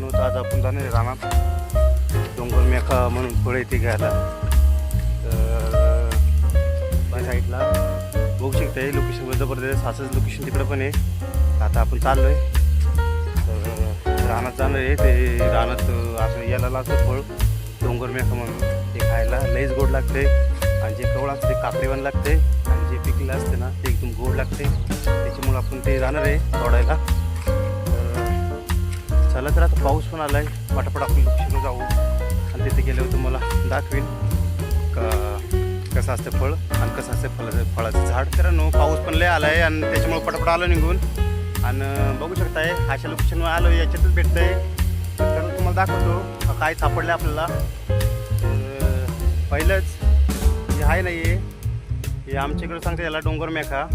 मित्रांनो, तर आज आपण जाणार आहे रानात डोंगर मेखा म्हणून फळ येते घ्यायला. तर बाय साईडला बघू शकता लोकेशन जबरदस्त असंच लोकेशन तिकडं पण आहे. आता आपण चाललो आहे तर रानात जाणार आहे. ते रानात असं याला लागतं फळ डोंगर मेखा म्हणून. ते खायला लईच गोड लागते आणि जे कवळ असते ते काकडीवान लागते आणि जे पिकलं असते ना ते एकदम गोड लागते. त्याच्यामुळे आपण ते जाणार आहे तोडायला. चला तर आता पाऊस पण आला आहे, पटापट आपण लोकेशनला जाऊ आणि तिथे गेल्यावर तुम्हाला दाखवेन का कसं असतं फळ आणि कसं असतं फळाचं झाड. मित्रांनो, पाऊस पण लय आला आहे आणि त्याच्यामुळे पटापट आलं निघून. आणि बघू शकताय अशा लोकेशनवर आलो, याच्यातच भेटतं आहे. तर तुम्हाला दाखवतो काय सापडलं आपल्याला. पहिलंच जे आहे ना हे आमच्याकडे सांगते याला डोंगर मेखा.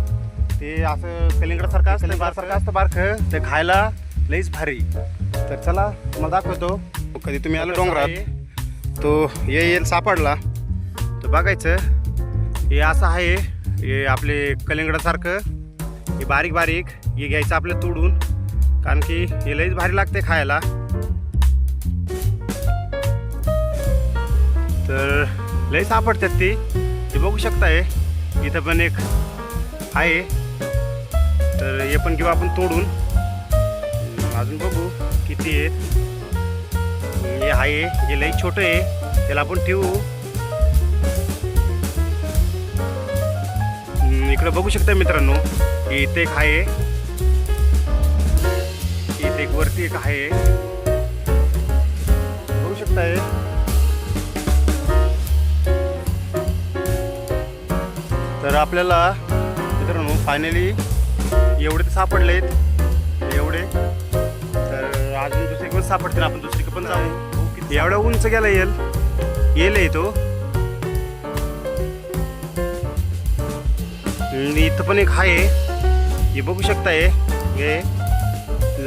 ते असं कलिंगडासारखं असतं, बारसारखं असतं बारखं. ते खायला लईच भारी. तर चला तुम्हाला दाखवतो. कधी तुम्ही आलो डोंगरात तो येईल सापडला तर बघायचं. हे असं आहे, हे आपले कलिंगडासारखं हे बारीक बारीक हे घ्यायचं आपलं तोडून, कारण की हे लईच भारी लागते खायला. तर लई सापडतात ते बघू शकताय. इथं पण एक आहे, तर हे पण घेऊ आपण तोडून. अजून बघू किती आहेत. हे आहे, हे लई छोटं आहे, त्याला आपण ठेवू. इकडे बघू शकता मित्रांनो, इथे एक आहे, इथे एक वरती एक आहे, बघू शकताय. तर आपल्याला मित्रांनो फायनली एवढे तर सापडलेत एवढे. तर अजून दुसरीकडे पण सापडतील, आपण दुसरीकडे पण जाऊ. एवढ्या उंच गेला येईल तो. इथं पण एक आहे, हे बघू शकताय. हे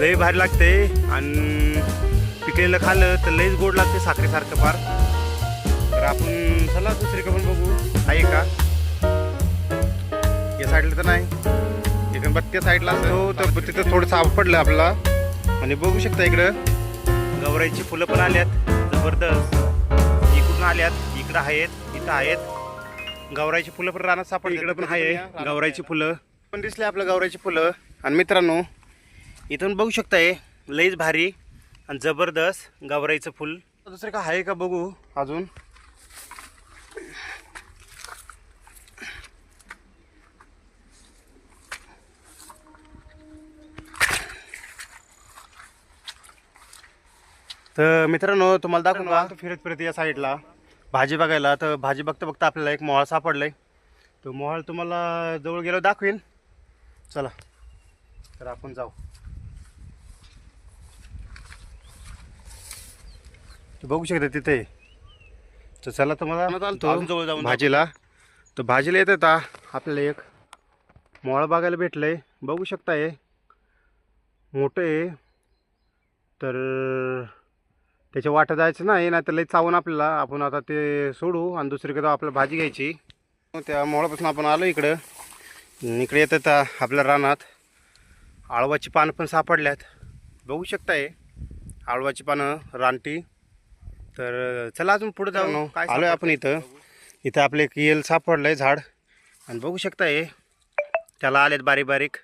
लय भारी लागते आणि पिकलेलं खाल्लं तर लईच गोड लागते, साखरेसारखं फार. तर आपण चला दुसरीकडे पण बघू आहे का. या साईडला तर नाही, इकडे बत्त्या साईडला असतो तर तिथं थोडं सापडलं आपल्याला. आणि बघू शकता इकडं गवराईची फुलं पण आल्यात जबरदस्त. इकडून आल्यात, इकडं आहेत, इथं आहेत गवराईची फुलं पण रानात सापडली. इकडं पण आहे गवराईची फुलं पण दिसले आपल्या गवराईची फुलं. आणि मित्रांनो इथून बघू शकताय लईच भारी आणि जबरदस्त गवराईचं फुल. दुसरं का आहे का बघू अजून. तर मित्रांनो तुम्हाला दाखवून का फिरत फिरत या साईडला भाजी बघायला. तर भाजी बघता बघता आपल्याला एक मोहळ सापडलाय. तो मोहळ तुम्हाला जवळ गेलो दाखवीन. चला तर आपण जाऊ. बघू शकता तिथे. तर चला तुम्हाला चालतो जवळ जाऊन भाजीला. तर भाजीला येत होता आपल्याला एक मोहळ बघायला भेटलंय. बघू शकताय मोठं आहे. तर त्याच्या वाटा जायचं नाही तर लई चावून आपल्याला. आपण आता ते सोडू आणि दुसरीकडे आपल्याला भाजी घ्यायची. त्या मोळापासून आपण आलो इकडं. इकडे येतात आपल्या रानात आळवाची पानं पण सापडल्यात. बघू शकताय आळवाची पानं रानटी. तर चला अजून पुढे जाऊ. काय आलो आहे आपण इथं आपलं एक येल सापडलं आहे झाड. आणि बघू शकताय त्याला आलेत बारीक बारीक.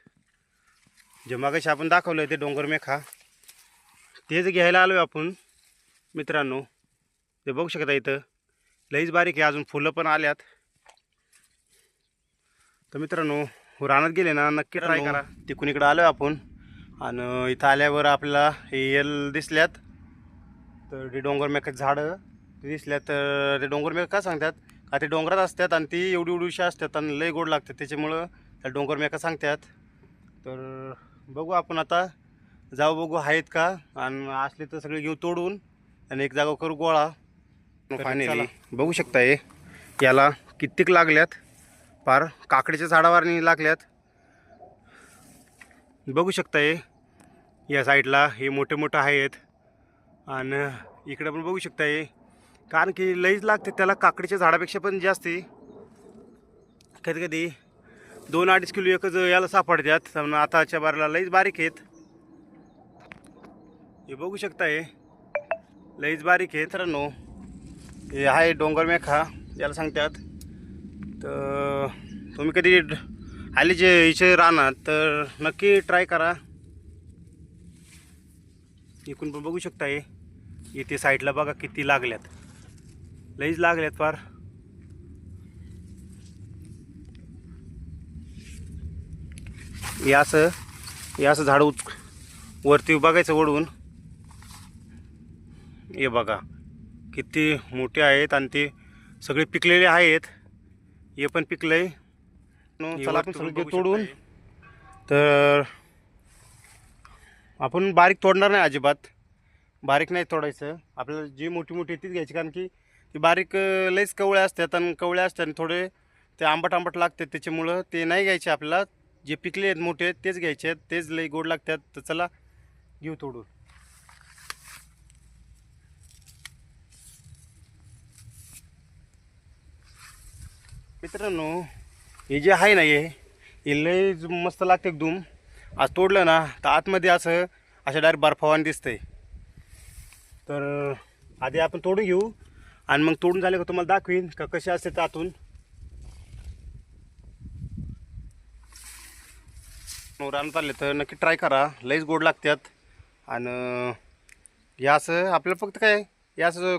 जे मगाशी आपण दाखवलं आहे ते डोंगर मेखा, तेच घ्यायला आलो आहे आपण मित्रांनो. ते बघू शकता इथं लईच बारीक आहे, अजून फुलं पण आल्यात. तर मित्रांनो रानात गेले ना नक्की ट्राय करा. तिकडून इकडं आलो आपण आणि इथं आल्यावर आपल्याला हे येल दिसल्यात. तर ते डोंगर मेखाची झाडं ते दिसल्यात. तर ते डोंगर मेखा का सांगतात का ते डोंगरात असतात आणि ती एवढी एवढीशी असतात आणि लई गोड लागतात, त्याच्यामुळं त्या डोंगर मेखा सांगतात. तर बघू आपण आता जाऊ बघू आहेत का, आणि असले तर सगळे घेऊ तोडून आणि एक जागा करू गोळा. फायनली बघू शकताय याला कित्येक लागल्यात, फार काकडीच्या झाडावर लागल्यात. बघू शकताय या साईडला हे मोठे मोठे आहेत आणि इकडे पण बघू शकताय, कारण की लईच लागते त्याला काकडीच्या झाडापेक्षा पण जास्ती. कधी कधी 2-2.5 किलो एकच याला सापडतात. आताच्या बाराला लईच बारीक आहेत. हे बघू शकताय लईच बारीक आहे मित्रांनो. हे आहे डोंगर मेखा याला सांगतात. तर तुम्ही कधी आले जे इथे राहणार तर नक्की ट्राय करा. इकडून पण बघू शकताय इथे साईडला बघा किती लागल्यात, लईच लागल्यात फार. हे असं झाड वरती बघायचं वळून. हे बघा किती मोठे आहेत आणि ते सगळे पिकलेले आहेत. हे पण पिकलंय. चला आपण सगळे तोडून. तर आपण बारीक तोडणार नाही, अजिबात बारीक नाही तोडायचं. आपल्याला जी मोठी मोठी तीच घ्यायची, कारण की ती बारीक लईच कवळ्या असतात आणि कवळ्या असतात आणि थोडे ते आंबट आंबट लागतात. त्याच्यामुळं ते नाही घ्यायचे आपल्याला. जे पिकले आहेत मोठे तेच घ्यायचे आहेत, तेच लई गोड लागतात. तर चला घेऊ तोडून. मित्रांनो हे जे आहे ना हे लई मस्त लागते एकदम. आज तोडलं ना तर आतमध्ये असं डायरेक्ट बर्फावान दिसतंय. तर आधी आपण तोडून घेऊ आणि मग तोडून झाले का तुम्हाला दाखवीन का कसे असते आतून. रानात आले तर नक्की ट्राय करा, लईच गोड लागतात. आणि हे असं आपल्याला फक्त काय हे असं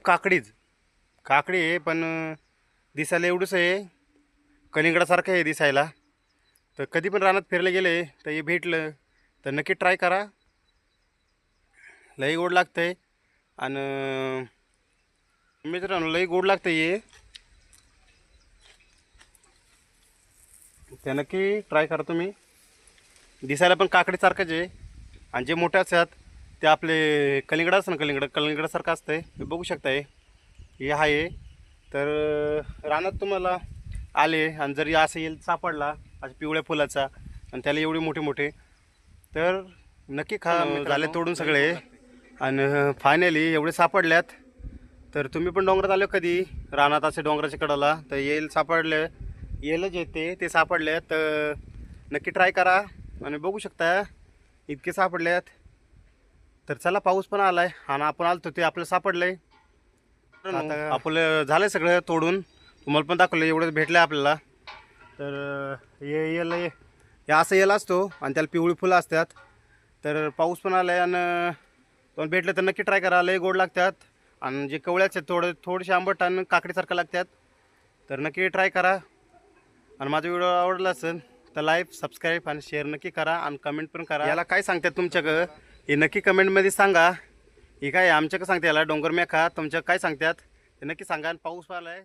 काकडी आहे, पण दिसायला एवढंच आहे, कलिंगडासारखं आहे दिसायला. तर कधी पण रानात फिरले गेले तर हे भेटलं तर नक्की ट्राय करा, लई गोड लागतं आहे. आणि मित्रांनो लई गोड लागतं हे, ते नक्की ट्राय करा तुम्ही. दिसायला पण काकडीसारखंच आहे आणि जे मोठे असतात ते आपले कलिंगड असतं ना, कलिंगडासारखं असतं आहे. हे बघू शकताय हे आहे. तर रानात तुम्हाला आले आणि जरी असं येईल सापडला असं पिवळ्या फुलाचा आणि त्याला एवढे मोठे मोठे तर नक्की झाले तोडून सगळे. आणि फायनली एवढे सापडल्यात. तर तुम्ही पण डोंगरात आले कधी रानात असे डोंगराच्या कडाला तर येलच येते ते सापडल्यात तर नक्की ट्राय करा. आणि बघू शकता इतके सापडल्यात. तर चला पाऊस पण आलाय आणि आपण आलतो ते आपलं सापडलंय. आता आपलं झालंय सगळं तोडून, तुम्हाला पण दाखवलं एवढं भेटलंय आपल्याला. तर हे असं येल असतो आणि त्याला पिवळी फुलं असतात. तर पाऊस पण आलाय आणि तुम्हाला भेटलं तर नक्की ट्राय करा, लय गोड लागतात. आणि जे कवळ्याचे थोडेसे आंबट आणि काकडीसारखं लागतात. तर नक्की ट्राय करा. आणि माझा व्हिडिओ आवडला असेल तर लाईक, सबस्क्राईब आणि शेअर नक्की करा आणि कमेंट पण करा. याला काय सांगतात तुमच्याकडं हे नक्की कमेंटमध्ये सांगा. हे काय आमच्याकडं सांगते याला डोंगर मेखा, तुमच्या काय सांगतात ते नक्की सांगा. आणि पाऊस आलाय.